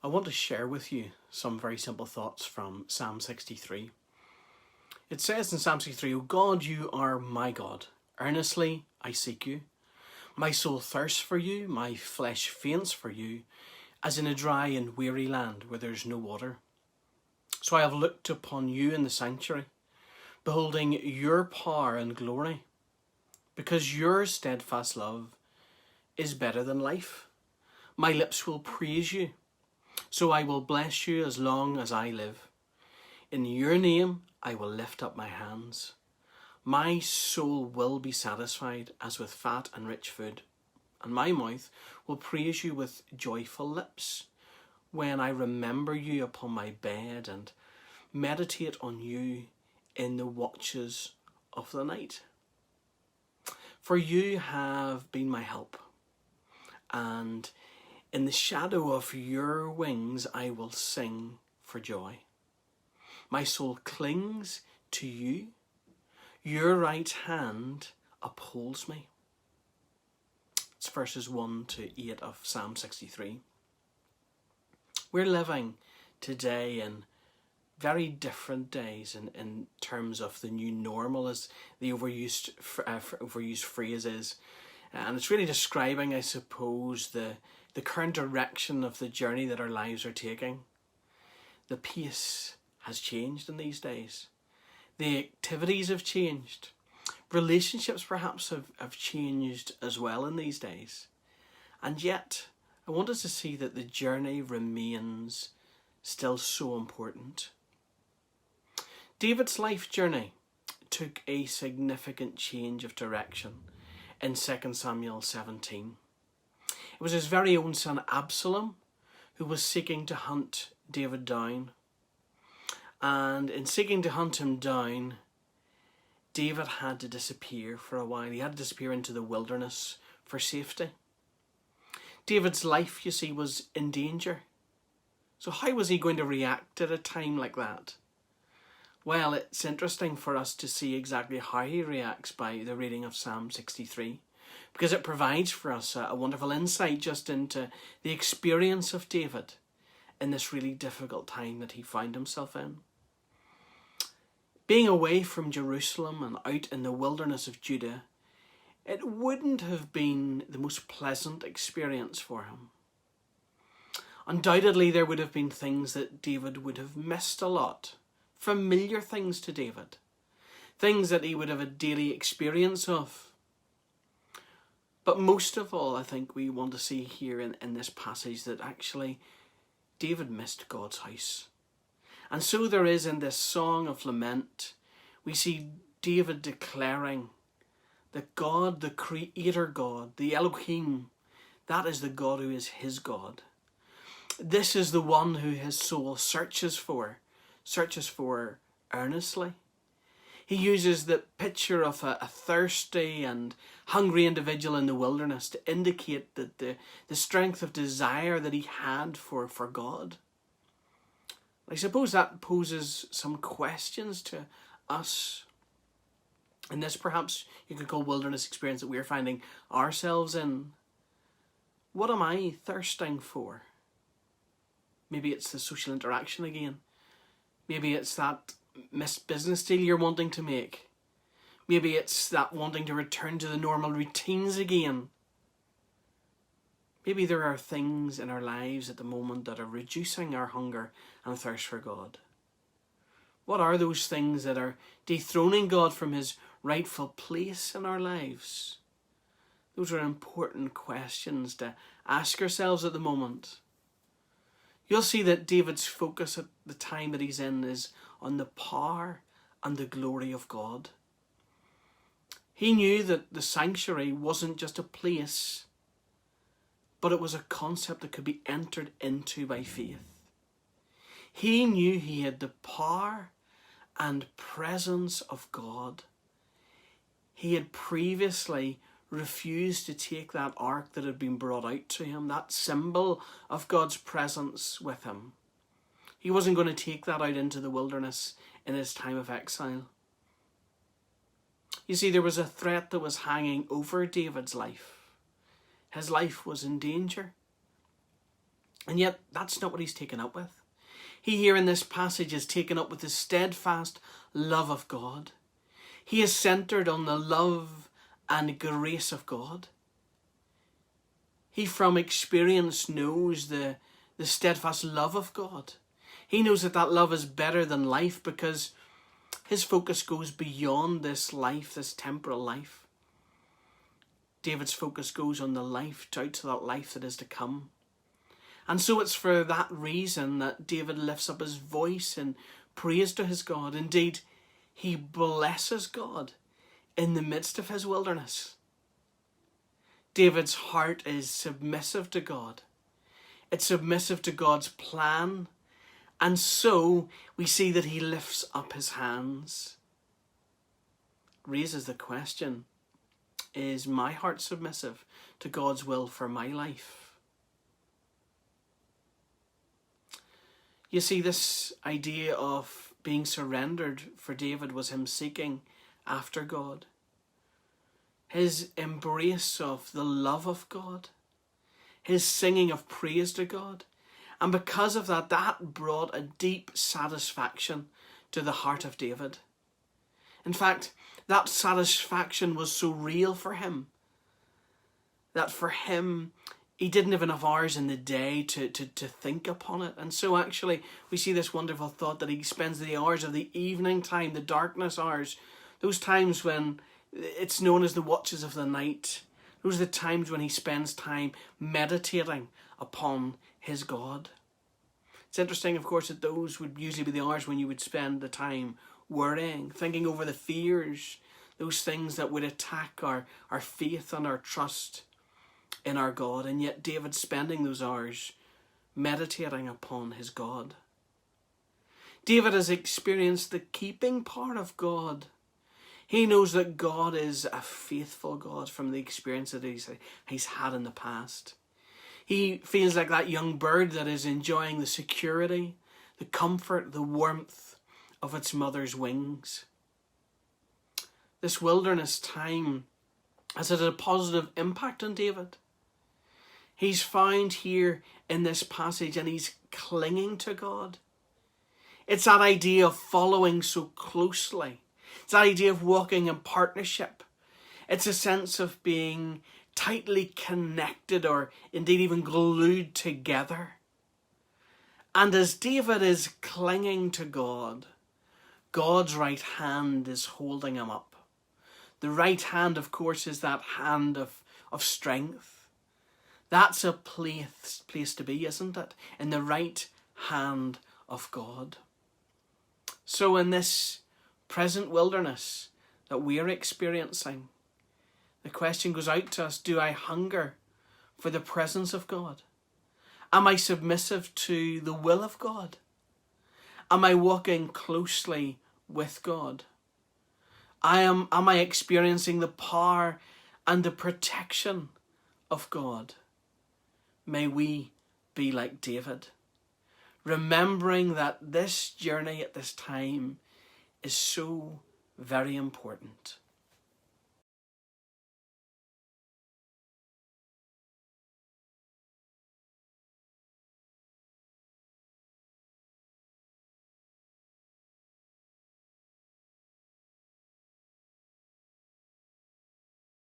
I want to share with you some very simple thoughts from Psalm 63. It says in Psalm 63, "O God, you are my God. Earnestly I seek you. My soul thirsts for you, my flesh faints for you, as in a dry and weary land where there is no water. So I have looked upon you in the sanctuary, beholding your power and glory, because your steadfast love is better than life. My lips will praise you, so I will bless you as long as I live. In your name I will lift up my hands. My soul will be satisfied as with fat and rich food, and my mouth will praise you with joyful lips, when I remember you upon my bed and meditate on you in the watches of the night. For you have been my help, and in the shadow of your wings I will sing for joy. My soul clings to you. Your right hand upholds me." It's verses 1 to 8 of Psalm 63. We're living today in very different days in terms of the new normal, as the overused phrase is. And it's really describing, I suppose, the current direction of the journey that our lives are taking. The pace has changed in these days. The activities have changed. Relationships perhaps have changed as well in these days. And yet, I want us to see that the journey remains still so important. David's life journey took a significant change of direction in 2 Samuel 17. It was his very own son Absalom who was seeking to hunt David down. And in seeking to hunt him down, David had to disappear for a while. He had to disappear into the wilderness for safety. David's life, you see, was in danger. So how was he going to react at a time like that? Well, it's interesting for us to see exactly how he reacts by the reading of Psalm 63, because it provides for us a wonderful insight just into the experience of David in this really difficult time that he found himself in. Being away from Jerusalem and out in the wilderness of Judah, it wouldn't have been the most pleasant experience for him. Undoubtedly, there would have been things that David would have missed a lot, familiar things to David, things that he would have a daily experience of. But most of all, I think we want to see here in this passage that actually David missed God's house. And so there is in this song of lament, we see David declaring that God, the Creator God, the Elohim, that is the God who is his God. This is the one who his soul searches for earnestly. He uses the picture of a thirsty and hungry individual in the wilderness to indicate that the strength of desire that he had for God. I suppose that poses some questions to us in this, perhaps you could call, wilderness experience that we're finding ourselves in. What am I thirsting for? Maybe it's the social interaction again. Maybe it's that missed business deal you're wanting to make. Maybe it's that wanting to return to the normal routines again. Maybe there are things in our lives at the moment that are reducing our hunger and thirst for God. What are those things that are dethroning God from his rightful place in our lives? Those are important questions to ask ourselves at the moment. You'll see that David's focus at the time that he's in is on the power and the glory of God. He knew that the sanctuary wasn't just a place, but it was a concept that could be entered into by faith. He knew he had the power and presence of God. He had previously refused to take that ark that had been brought out to him, that symbol of God's presence with him. He wasn't going to take that out into the wilderness in his time of exile. You see, there was a threat that was hanging over David's life. His life was in danger. And yet, that's not what he's taken up with. He here in this passage is taken up with the steadfast love of God. He is centered on the love and grace of God. He from experience knows the steadfast love of God. He knows that that love is better than life because his focus goes beyond this life, this temporal life. David's focus goes on the life, out to that life that is to come. And so it's for that reason that David lifts up his voice in praise to his God. Indeed, he blesses God in the midst of his wilderness. David's heart is submissive to God. It's submissive to God's plan. And so we see that he lifts up his hands. Raises the question, is my heart submissive to God's will for my life? You see, this idea of being surrendered for David was him seeking after God. His embrace of the love of God. His singing of praise to God. And because of that, that brought a deep satisfaction to the heart of David. In fact, that satisfaction was so real for him that for him, he didn't have enough hours in the day to think upon it. And so actually, we see this wonderful thought that he spends the hours of the evening time, the darkness hours, those times when it's known as the watches of the night. Those are the times when he spends time meditating upon his God. It's interesting, of course, that those would usually be the hours when you would spend the time worrying, thinking over the fears, those things that would attack our faith and our trust in our God. And yet David's spending those hours meditating upon his God. David has experienced the keeping part of God. He knows that God is a faithful God from the experience that he's had in the past. He feels like that young bird that is enjoying the security, the comfort, the warmth of its mother's wings. This wilderness time has had a positive impact on David. He's found here in this passage and he's clinging to God. It's that idea of following so closely. It's that idea of walking in partnership. It's a sense of being tightly connected or indeed even glued together. And as David is clinging to God, God's right hand is holding him up. The right hand, of course, is that hand of strength. That's a place to be, isn't it? In the right hand of God. So in this present wilderness that we are experiencing, the question goes out to us, do I hunger for the presence of God? Am I submissive to the will of God? Am I walking closely with God? Am I experiencing the power and the protection of God? May we be like David, remembering that this journey at this time is so very important.